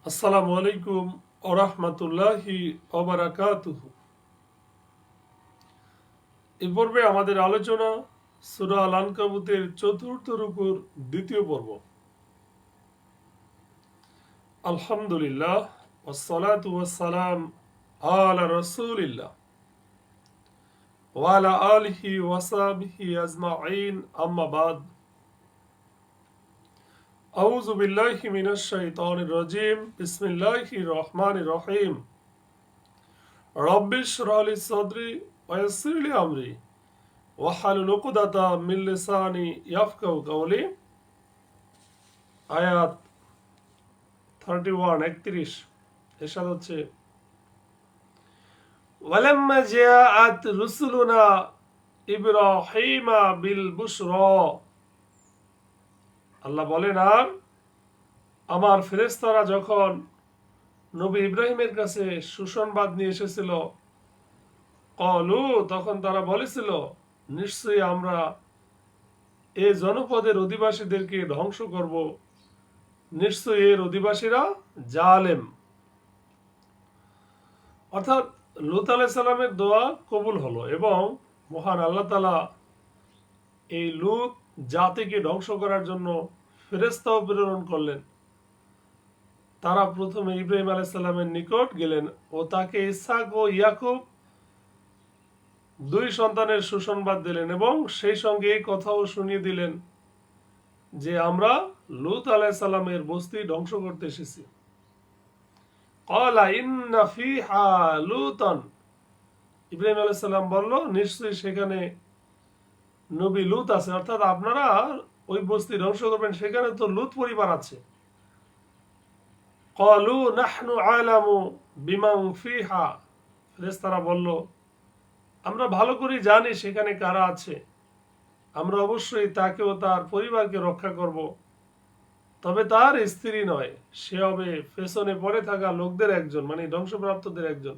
আসসালামু আলাইকুম ওয়া রাহমাতুল্লাহি ওয়া বারাকাতুহু। এই পর্বে আমাদের আলোচনা সূরা আল আনকাবুতের চতুর্থ রুকুর দ্বিতীয় পর্ব। আলহামদুলিল্লাহ ওয়াসসালাতু ওয়াসসালাম আলা রাসূলিল্লাহ ওয়া আলা আলিহি ওয়া সাহবিহি আজমাইন, আম্মা বাদ। আউযু বিল্লাহি মিনাশ শাইতানির রাজীম। বিসমিল্লাহির রহমানির রহিম। রব্বিশ ইশরাহ লি সাদরি ওয়া ইয়াসসির লি আমরি ওয়াহলুল উকদাতাম মিন লিসানি ইয়াফকাহু কাওলি। আয়াত 31 এরশাদ হচ্ছে, ওয়ালাম্মা জাআত রুসুলুনা ইব্রাহিমা বিল বুশরা। আল্লাহ বলেন, আর আমার ফেরেশতারা যখন নবী ইব্রাহিমের কাছে সুসংবাদ নিয়ে এসেছিল, ক্বালু, তখন তারা বলেছিল, নিশ্চয়ই আমরা এ জনপদের অধিবাসীদেরকে ধ্বংস করব, নিশ্চয়ই এর অধিবাসীরা জালেম। অর্থাৎ লূত আলাইহিস সালামের দোয়া কবুল হলো এবং মহান আল্লাহ তাআলা এই লূত জাতিকে ধ্বংস করার জন্য ফেরেশতাও প্রেরণ করলেন। তারা প্রথমে ইব্রাহিম আলাইহিস সালামের নিকট গেলেন ও তাকে ইসহাক ও ইয়াকুব দুই সন্তানের সুসংবাদ দিলেন এবং সেই সঙ্গে এই কথাও শুনিয়ে দিলেন যে আমরা লূত আলাইহিস সালামের বস্তি ধ্বংস করতে এসেছি। ক্বালা ইন্না ফিহা লূতান। ইব্রাহিম আলাইহিস সালাম বলল, নিশ্চয়ই সেখানে নবী লূত আছে, অর্থাৎ আপনারা ওই বস্তি ধ্বংস করবেন, সেখানে তো লূত পরিবার আছে। ক্বালু নাহনু আ'লামু বিমান ফিহা। ফেরেশতারা বলল, আমরা ভালো করে জানি সেখানে কারা আছে, আমরা অবশ্যই তাকে ও তার পরিবারকে রক্ষা করব, তবে তার স্ত্রী নয়, সে হবে পেছনে পড়ে থাকা লোকদের একজন, মানে ধ্বংসপ্রাপ্তদের একজন।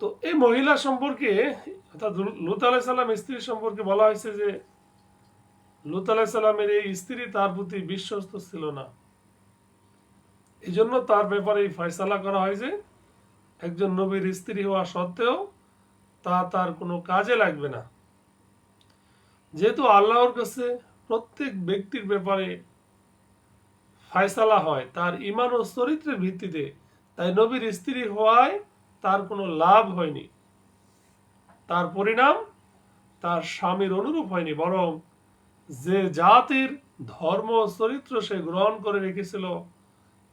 তো এই মহিলা সম্পর্কে অর্থাৎ লূত আলাইহিস সালাম স্ত্রী সম্পর্কে বলা হয়েছে যে লূত আলাইহিস সালামের এই স্ত্রী তার প্রতি বিশ্বস্ত ছিল না, এই জন্য তার ব্যাপারে ফয়সালা করা হয় যে একজন নবীর স্ত্রী হওয়া সত্ত্বেও তার কোনো কাজে লাগবে না। যেহেতু আল্লাহর কাছে প্রত্যেক ব্যক্তির ব্যাপারে ফয়সালা হয় তার ঈমান ও চরিত্রের ভিত্তিতে, তাই নবীর স্ত্রী হওয়ায় তার কোনো লাভ হয়নি, তার পরিণাম তার স্বামীর অনুরূপ হয়নি, বরং যে জাতির ধর্ম ও চরিত্র সে গ্রহণ করে রেখেছিল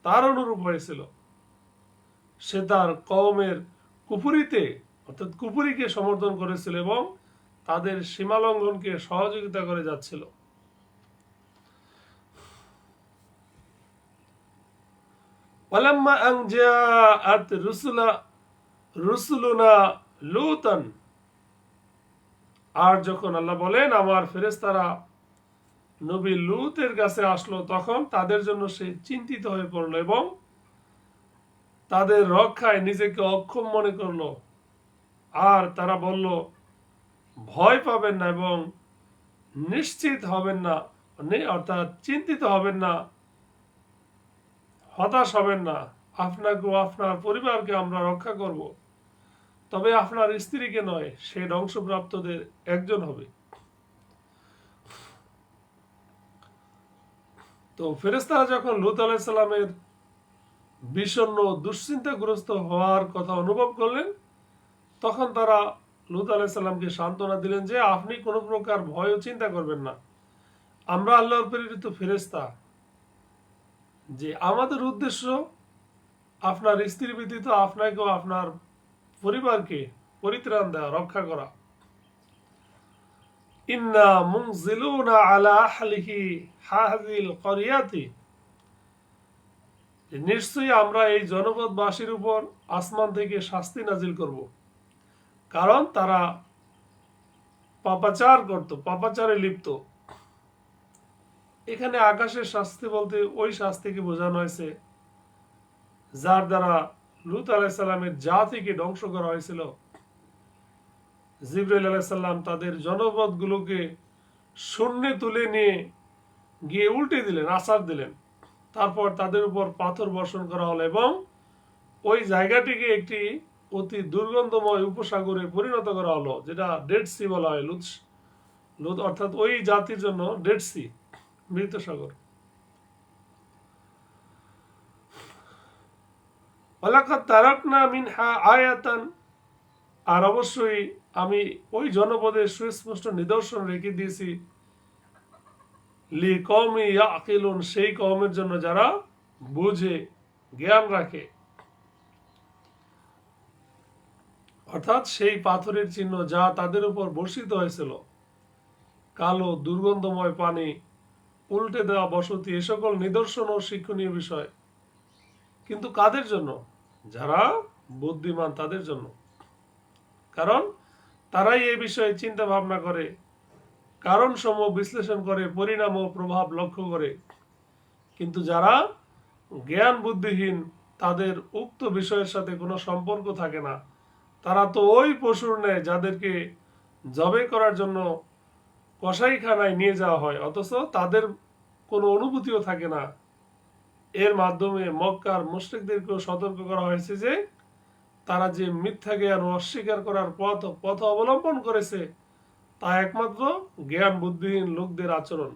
তার অনুরূপ হয়েছিল। সে তার কওমের কুফরিতে অর্থাৎ কুফরিকে সমর্থন করেছিল এবং তাদের সীমালঙ্ঘনকে সহযোগিতা করে যাচ্ছিল। ওয়ালাম্মা আন জাআত রুসুলুনা লূতান। আর যখন আল্লাহ বলেন আমার ফেরেশতারা নবী লূতের কাছে আসলো, তখন তাদের জন্য সে চিন্তিত হয়ে পড়লো এবং তাদের রক্ষায় নিজেকে অক্ষম মনে করলো। আর তারা বলল, ভয় পাবেন না এবং নিশ্চিত হবেন না, অর্থাৎ চিন্তিত হবেন না, হতাশ হবেন না, আপনাকে ও আপনার পরিবারকে আমরা রক্ষা করব, তবে আপনার স্ত্রীকে নয়, সে ধ্বংসপ্রাপ্তদের একজন হবে। তো ফেরেশতারা যখন লূত আলাইহিস সালামের বিষণ্ণ দুশ্চিন্তাগ্রস্ত হওয়ার কথা অনুভব করলেন, তখন তারা লূত আলাইহিস সালামকে সান্ত্বনা দিলেন যে আপনি কোনো প্রকার ভয় ও চিন্তা করবেন না, আমরা আল্লাহর প্রেরিত ফেরেশতা, যে আমাদের উদ্দেশ্য আপনার স্ত্রী ব্যতীত আপনাকে ও আপনার পরিবারকে পরিত্রাণ দেওয়া, রক্ষা করা। ইন্না মুনজিলুনা আলা আহলিহি হাযিল ক্বরিয়াতি। নিশ্চয়ই আমরা এই জনপদবাসীর উপর আসমান থেকে শাস্তি নাজিল করব, কারণ তারা পাপাচার করত, পাপাচারে লিপ্ত। এখানে আকাশের শাস্তি বলতে ওই শাস্তিকে বোঝানো হয়েছে যার দ্বারা লূত আলাইহিস সালামের জাতিকে ধ্বংস করা হয়েছিল। জিবরাইল আলাইহিস সালাম তাদের জনপদগুলোকে শূন্যে তুলে নিয়ে গিয়ে উল্টে দিলেন, আছাড় দিলেন, তারপর তাদের উপর পাথর বর্ষণ করা হলো এবং ওই জায়গাটিকে একটি অতি দুর্গন্ধময় উপসাগরে পরিণত করা হলো, যেটা ডেড সি বলা হয়। লুত অর্থাৎ ওই জাতির জন্য ডেড সি, মৃত সাগর। ওয়ালাকাদ তারাকনা মিনহা আয়াতান, আর অবশ্যই আমি ওই জনপদে সুস্পষ্ট নিদর্শন রেখে দিয়েছি লি কওমি ইয়াকিলুন, সেই কওমের জন্য যারা বুঝে, জ্ঞান রাখে। অর্থাৎ সেই পাথরের চিহ্ন যা তাদের উপর বর্ষিত হয়েছিল, কালো দুর্গন্ধময় পানি, উল্টে দেওয়া বসতি, এ সকল নিদর্শন ও শিক্ষণীয় বিষয় কিন্তু কাদের জন্য? যারা বুদ্ধিমান তাদের জন্য। কারণ তারাই এই বিষয়ে চিন্তা ভাবনা করে, কারণ সমূহ বিশ্লেষণ করে, পরিণাম ও প্রভাব লক্ষ্য করে। কিন্তু যারা জ্ঞান বুদ্ধিহীন, তাদের উক্ত বিষয়ের সাথে কোনো সম্পর্ক থাকে না। তারা তো ওই পশুর ন্যায় যাদেরকে জবে করার জন্য কসাইখানায় নিয়ে যাওয়া হয়, অথচ তাদের কোনো অনুভূতিও থাকে না। এর মাধ্যমে মক্কার মুশরিকদেরকেও সতর্ক করা হয়েছে যে তারা যে মিথ্যা জ্ঞান ও অস্বীকার করার পথ অবলম্বন করেছে, তা একমাত্র জ্ঞান বুদ্ধিহীন লোকদের আচরণ।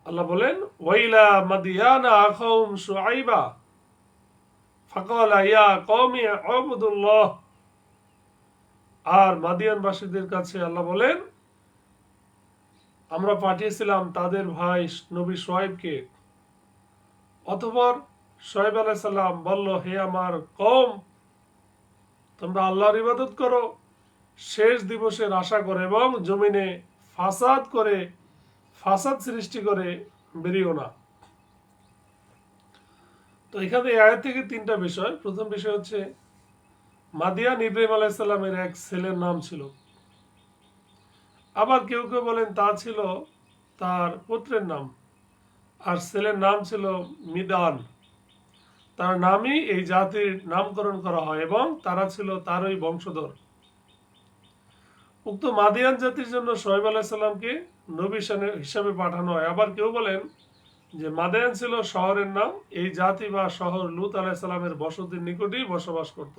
আল্লাহ বলেন, ওয়াইলা মাদিয়ানা আখাউম শুআইবা ফাকালা ইয়া কওমি আবুদুল্লাহ। আর মাদিয়ানবাসীদের কাছে আল্লাহ বলেন, আমরা পাঠিয়েছিলাম তাদের ভাই নবী শুআইবকে। অতঃপর শুআইব আলাইহিস সালাম বলল, হে আমার কওম, তোমরা আল্লাহর ইবাদত করো, শেষ দিবসের আশা করে এবং জমিনে ফাসাদ সৃষ্টি করে বেরিও না। তো এখানে এই আয়াত থেকে তিনটা বিষয়। প্রথম বিষয় হচ্ছে মাদিয়ান ইব্রাহিম আলাইহিস সালামের এক ছেলের নাম ছিল। আবার কেউ কেউ বলেন তা ছিল তার পুত্রের নাম, আর ছেলের নাম ছিল মিদান। তার নামই এই জাতির নামকরণ করা হয় এবং তারা ছিল তারই বংশধর। উক্ত মাদিয়ান জাতির জন্য শুআইব আলাইহিস সালামকে নবী হিসাবে পাঠানো হয়। আবার কেউ বলেন যে মাদিয়ান ছিল শহরের নাম, এই জাতি বা শহর লূত আলাইহিস সালামের বসতির নিকটেই বসবাস করত।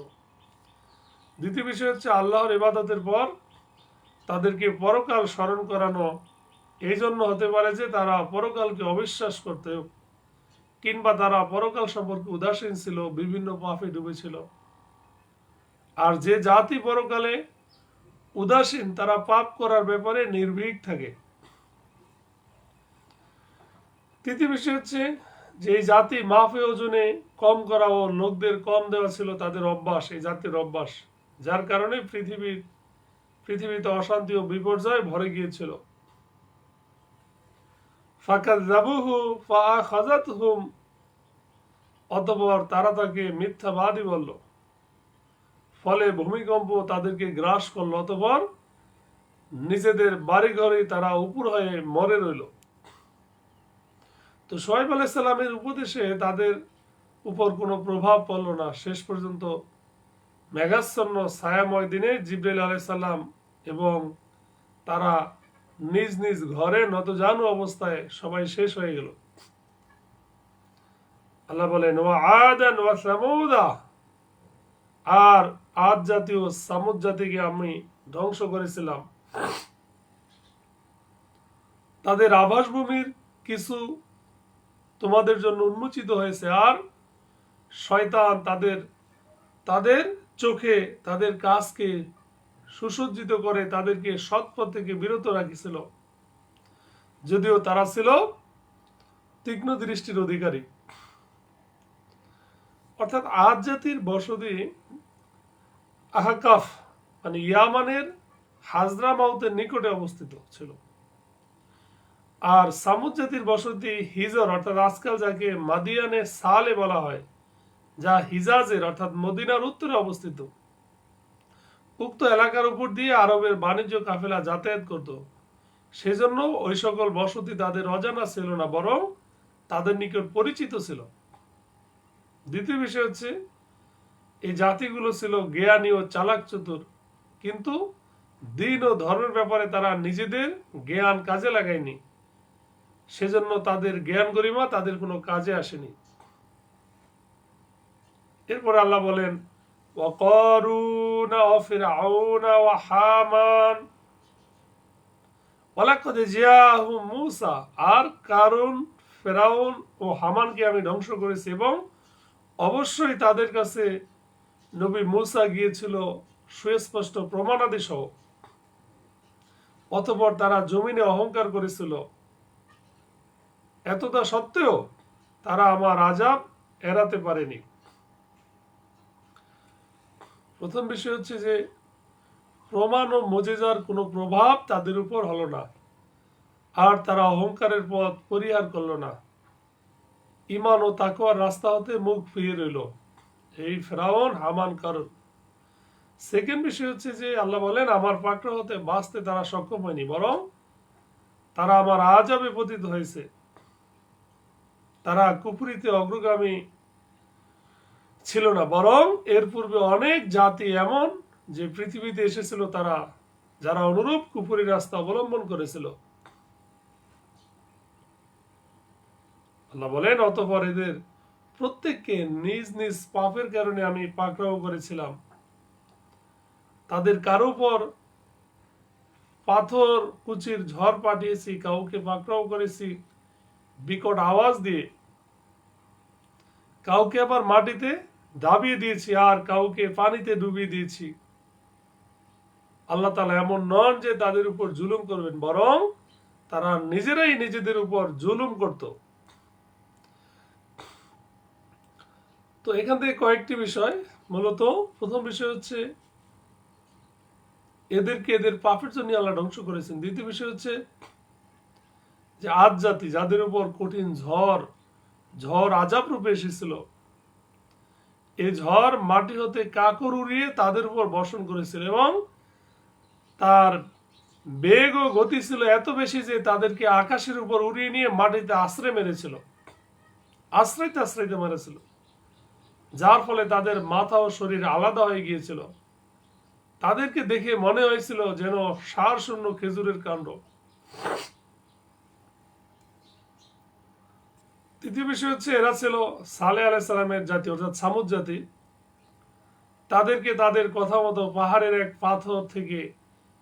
দ্বিতীয় বিষয় হচ্ছে আল্লাহর ইবাদতের পর তাদেরকে পরকাল স্মরণ করানো এই জন্য হতে পারে যে তারা পরকালকে অবিশ্বাস করত, কিংবা তারা পরকাল সম্পর্কে উদাসীন ছিল, বিভিন্ন পাপে ডুবেছিল। আর যে জাতি পরকালে উদাসীন, তারা পাপ করার ব্যাপারে নির্ভীক থাকে। তৃতীয় বিষয় হচ্ছে যে এই জাতি মাফে ওজনে কম করা ও লোকদের কম দেওয়া ছিল তাদের অভ্যাস, এই জাতির অভ্যাস, যার কারণে পৃথিবীতে অশান্তি ও বিপর্যয় ভরে গিয়েছিল। ফাকাযাবুহু ফাআখাযাতহুম, অতঃপর তারা তাকে মিথ্যাবাদী বলল, ফলে ভূমিকম্প তাদেরকে গ্রাস করল। অতঃপর নিজেদের বাড়িঘরে তারা উপুর হয়ে মরে রইল। তো শুআইব আলাইহিস সালামের উপদেশে তাদের উপর কোনো প্রভাব পড়ল না। শেষ পর্যন্ত মেঘাচ্ছন্ন ছায়াময় দিনে জিবরাইল আলাইহিস সালাম এবং তারা নিজ নিজ ঘরে নতজানু অবস্থায় সবাই শেষ হয়ে গেল। আল্লাহ বলেন, ওয়া আদান ওয়া সামুদা, আর আদ জাতি ও সামুদ জাতিকে আমি ধ্বংস করেছিলাম। তাদের আবাসভূমির কিছু তোমাদের জন্য উন্মোচিত হয়েছে, আর শয়তান তাদের চোখে তাদের কাজকে সুসজ্জিত করে তাদেরকে সৎপথ থেকে বিরত রাখিছিল, যদিও তারা ছিল তীক্ষ্ণ দৃষ্টির অধিকারী। অর্থাৎ আদ জাতির বসতি আহকাফ মানে ইয়ামানের হাজরা মাউতের নিকটে অবস্থিত ছিল। আর সামুদ জাতির বসতি হিজর, অর্থাৎ আজকাল যাকে মাদিয়ানে সালে বলা হয়, যা হিজাজের অর্থাৎ মদিনার উত্তরে অবস্থিত। উক্ত এলাকার উপর দিয়ে আরবের বাণিজ্য কাফেলা যাতায়াত করত। সেজন্য ওই সকল বসতি তাদের অজানা ছিল না, বরং তাদের নিকট পরিচিত ছিল। দ্বিতীয় বিষয় হচ্ছে এই জাতিগুলো ছিল জ্ঞানী ও চালাক চতুর, কিন্তু দিন ও ধর্মের ব্যাপারে তারা নিজেদের জ্ঞান কাজে লাগায়নি। সেজন্য তাদের জ্ঞান গরিমা তাদের কোনো কাজে আসেনি। এরপর আল্লাহ বলেন وقارون وفرعون وحامان ولقد جاءهم موسى, আর কারুন, ফেরাউন ও হামানকে আমি ধ্বংস করেছি এবং অবশ্যই তাদের কাছে নবী মুসা গিয়েছিল সুস্পষ্ট প্রমাণাদি সহ। অতঃপর তারা জমিনে অহংকার করেছিল, এতটা সত্ত্বেও তারা আমার আযাব এড়াতে পারেনি। প্রথম বিষয় হচ্ছে যে প্রমাণ ও মুজিজার কোনো প্রভাব তাদের উপর হলো না, আর তারা অহংকারের পথ পরিহার করলো না, ঈমান ও তাকওয়ার রাস্তা হতে মুখ ফিরিয়ে রইল। এই ফেরাউন, হামান, কারুন। সেকেন্ড বিষয় হচ্ছে যে আল্লাহ বলেন আমার পাকড়াও হতে বাঁচতে তারা সক্ষম হয়নি, বরং তারা আমার আযাবে পতিত হয়েছে। তারা কুফরিতে অগ্রগামী ছিল না, বরং এর পূর্বে অনেক জাতি এমন যে পৃথিবীতে এসেছিল তারা যারা অনুরূপ কুফরি রাস্তা অবলম্বন করেছিল। আল্লাহ বলেন অতঃপর এদের প্রত্যেককে নিজ নিজ পাপের কারণে আমি পাকড়াও করেছিলাম। তাদের কারো উপর পাথর কুচির ঝড় পাঠিয়েছি, কাউকে পাকড়াও করেছি বিকট আওয়াজ দিয়ে, কাউকে আবার মাটিতে দাবিয়ে দিয়েছি, আর কাউকে পানিতে ডুবিয়ে দিয়েছি। আল্লাহ তাআলা এমন নন যে তাদের উপর জুলুম করবেন, বরং তারা নিজেরাই নিজেদের উপর জুলুম করত। তো এখান থেকে কয়েকটি বিষয়, মূলত প্রথম বিষয় হচ্ছে এদেরকে এদের পাপের জন্য আল্লাহ ধ্বংস করেছেন। দ্বিতীয় বিষয় হচ্ছে যে আদ জাতি যাদের উপর কঠিন ঝড় আযাব রূপে এসেছিল, এই ঝড় মাটি হতে কাকর উড়িয়ে তাদের উপর বর্ষণ করেছিল এবং তার বেগ ও গতি ছিল এত বেশি যে তাদেরকে আকাশের উপর উড়িয়ে নিয়ে মাটিতে আশ্রয় মেরেছিল, আশ্রাইতে মেরেছিল, যার ফলে তাদের মাথা ও শরীর আলাদা হয়ে গিয়েছিল। তাদেরকে দেখে মনে হয়েছিল যেন সার শূন্য খেজুরের কাণ্ড। তৃতীয় বিষয় হচ্ছে এরা ছিল সালেহ আলাইহিস সালামের জাতি, অর্থাৎ সামুদ জাতি। তাদেরকে তাদের কথা মতো পাহাড়ের এক পাথর থেকে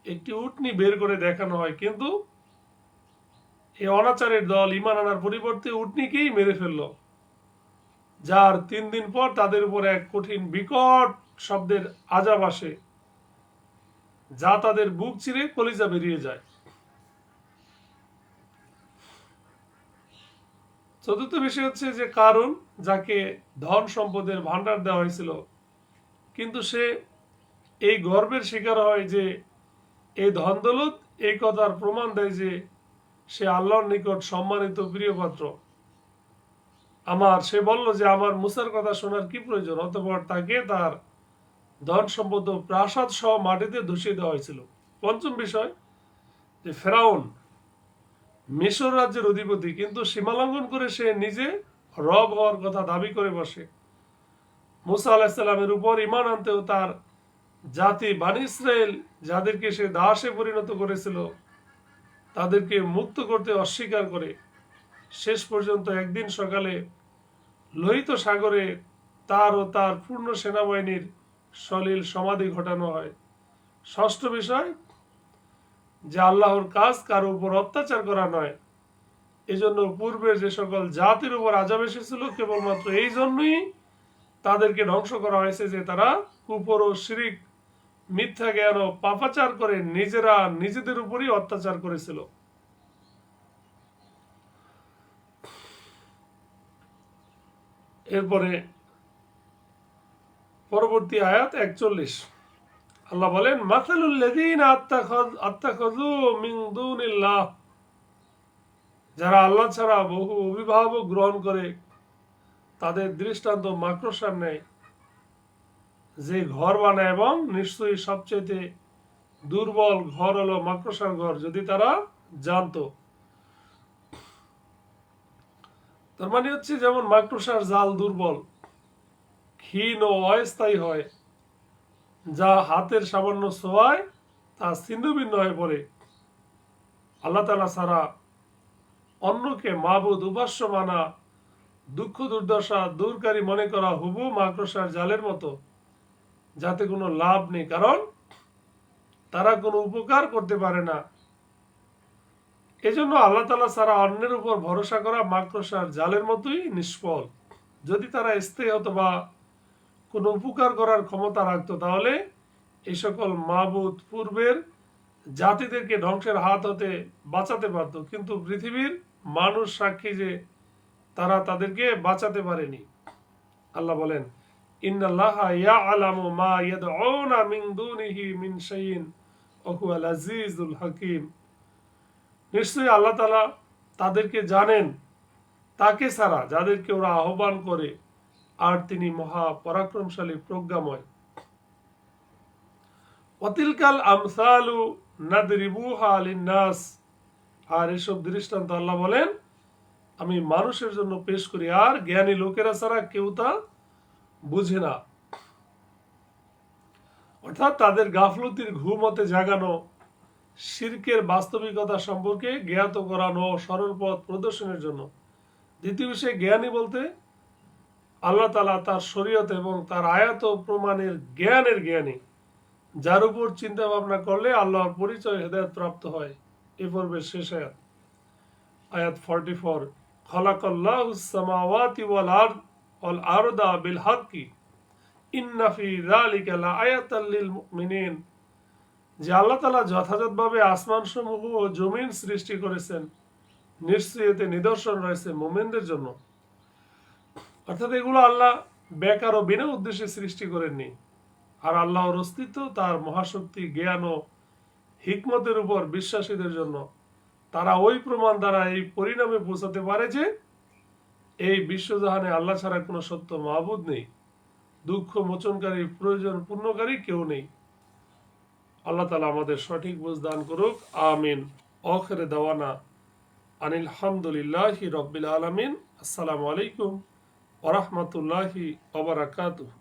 একটি উটনি বের করে দেখানো হয়, কিন্তু এই অনাচারের দল ঈমান আনার পরিবর্তে উটনিকেই মেরে ফেলল, যার 3 দিন পর তাদের উপর এক কঠিন বিকট শব্দের আযাব আসে, যা তাদের বুক চিরে কলিজা বেরিয়ে যায়। চতুর্থ বিষয় হচ্ছে যে কারুন, যাকে ধন সম্পদের ভান্ডার দেওয়া হয়েছিল, কিন্তু সে এই গর্বের শিকার হয় যে এই ধন দৌলত এই কথার প্রমাণ দেয় যে সে আল্লাহর নিকট সম্মানিত প্রিয় পাত্র। সে বলল যে আমার মুসার কথা শোনার কি প্রয়োজন। অতঃপর তাকে তার ধন সম্পদ ও প্রাসাদ সহ মাটিতে ধসিয়ে দেওয়া হয়েছিল। পঞ্চম বিষয় যে ফেরাউন মিশর রাজ্যের অধিপতি, কিন্তু সীমালঙ্ঘন করে সে নিজে রব হওয়ার কথা দাবি করে বসে। মুসা আলাইহিস সালামের উপর ঈমান আনতেও তার জাতি বানি ইসরাইল, যাদেরকে সে দাসে পরিণত করেছিল, তাদেরকে মুক্ত করতে অস্বীকার করে শেষ পর্যন্ত একদিন সকালে লোহিত সাগরে তার ও তার পূর্ণ সেনাবাহিনীর সলিল সমাধি ঘটানো হয়। ষষ্ঠ বিষয় যে আল্লাহর কাজ কারো উপর অত্যাচার করা নয়, এজন্য পূর্বের যে সকল জাতির উপর আযাব এসেছিল কেবলমাত্র এই জন্যই তাদেরকে ধ্বংস করা হয়েছে যে তারা কুফর ও শিরিক, মিথ্যা জ্ঞান ও পাপাচার করে নিজেরা নিজেদের উপরই অত্যাচার করেছিল। এরপরে পরবর্তী আয়াত 41, আল্লাহ বলেন মাসালুল লাযীনা আত্তাখাযু মিন দুনিল্লাহ, যারা আল্লাহ ছাড়া বহু অভিভাবক গ্রহণ করে তাদের দৃষ্টান্ত মাকড়সার ন্যায়, যে ঘর বানায়, এবং নিশ্চয়ই সবচেয়ে দুর্বল ঘর হলো মাকড়সার ঘর, যদি তারা জানতো। তার মানে হচ্ছে যেমন মাকড়সার জাল দুর্বল, ক্ষীণ ও অস্থায়ী হয়, যা হাতের সামান্য ছোঁয়ায় তা ছিন্ন ভিন্ন হয়ে পড়ে। আল্লাহ তাআলা ছাড়া অন্যকে মাবুদ উপাস্য মানা, দুঃখ দুর্দশা দূরকারী মনে করা হুবু মাকড়সার জালের মতো, যাতে কোনো লাভ নেই, কারণ তারা কোনো উপকার করতে পারে না। এজন্য আল্লাহ তাআলা ছাড়া অন্যের উপর ভরসা করা মাকড়সার জালের মতোই নিষ্ফল। যদি তারা স্থায়ী হতো বা কোনো উপকার করার ক্ষমতা রাখতো, তাহলে এই সকল মাবুদ পূর্বের জাতিদেরকে ধ্বংসের হাত হতে বাঁচাতে পারত, কিন্তু পৃথিবীর মানুষ সাক্ষী যে তারা তাদেরকে বাঁচাতে পারেনি। আল্লাহ বলেন, ইন্নাল্লাহা ইয়ালামু মা ইয়াদউনা মিন দুনিহি মিন শাইইন ওয়া হুয়াল আজিজুল হাকীম। নিশ্চয়ই আল্লাহ তাআলা তাদেরকে জানেন, তাকে ছাড়া যাদেরকে ওরা আহ্বান করে, আর তিনি মহা পরাক্রমশালী প্রজ্ঞাময়। ওয়াতিলকাল আমসালু নাদরিবুহা লিন্নাস। আর এসব দৃষ্টান্ত আল্লাহ বলেন আমি মানুষের জন্য পেশ করি, আর জ্ঞানী লোকেরা ছাড়া কেউ তা বুঝে না। অর্থাৎ তাদের গাফলতির ঘুমতে জাগানো, শিরকের বাস্তবিকতা সম্পর্কে জ্ঞাত করানো ও সরল পথ প্রদর্শনের জন্য। দ্বিতীয় বিষয়ে জ্ঞানী বলতে আল্লাহ তাআলা তার শরীয়ত এবং তার আয়াত ও প্রমাণের জ্ঞানের জ্ঞানী, যার উপর চিন্তা ভাবনা করলে আল্লাহর পরিচয় হেদায়েত প্রাপ্ত হয়। এই পর্বের শেষ আয়াত, আয়াত 44, খালাকাল্লাহুস সামাওয়াতি ওয়াল আরদা বিল হাক্কি ইন্না ফি যালিকা লাআয়াতাল লিল মুমিনিন। যে আল্লাহ তাআলা যথাযথভাবে আসমানসমূহ ও জমিন সৃষ্টি করেছেন, নিশ্চয়ই এতে নিদর্শন রয়েছে মুমিনদের জন্য। অর্থাৎ এগুলো আল্লাহ বেকার ও বিনা উদ্দেশ্যে সৃষ্টি করেননি। আর আল্লাহর অস্তিত্ব, তার মহাশক্তি, জ্ঞান ও হিকমতের উপর বিশ্বাসীদের জন্য। তারা ওই প্রমাণ দ্বারা এই পরিণামে পৌঁছাতে পারে যে এই বিশ্বজাহানে আল্লাহ ছাড়া কোনো সত্য মাবুদ নেই, দুঃখ মোচনকারী, প্রয়োজন পূর্ণকারী কেউ নেই। আল্লাহ তাআলা আমাদের সঠিক বুঝ দান করুক, আমিন। আখির দাওয়ানা আনিল হামদুলিল্লাহি রাব্বিল আলামিন। আসসালামু আলাইকুম ওয়া রাহমাতুল্লাহি ওয়া বারাকাতুহু।